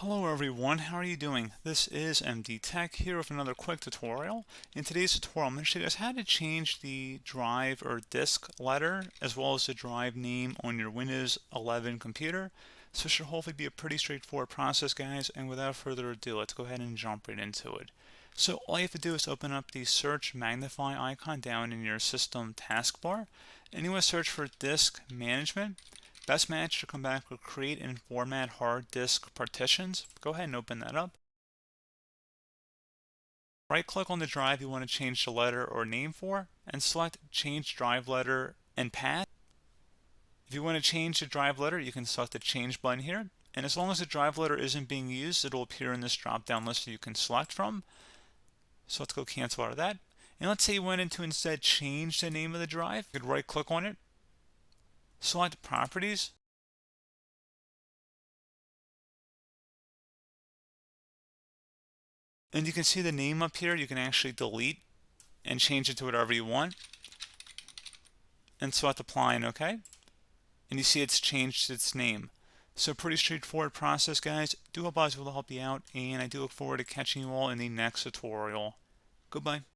Hello everyone, how are you doing? This is MD Tech here with another quick tutorial. In today's tutorial, I'm going to show you guys how to change the drive or disk letter as well as the drive name on your Windows 11 computer. So it should hopefully be a pretty straightforward process, guys, and without further ado, let's go ahead and jump right into it. So all you have to do is open up the search magnify icon down in your system taskbar, and you want to search for disk management. Best match to come back with create and format hard disk partitions. Go ahead and open that up. Right click on the drive you want to change the letter or name for and select change drive letter and path. If you want to change the drive letter, you can select the change button here, and as long as the drive letter isn't being used, it'll appear in this drop down list that you can select from. So let's go cancel out of that. And let's say you wanted to instead change the name of the drive. You could right click on it, select properties, and you can see the name up here. You can actually delete and change it to whatever you want, and select apply and OK, and you see it's changed its name. So pretty straightforward process, guys. Do hope I was able to help you out, and I do look forward to catching you all in the next tutorial. Goodbye.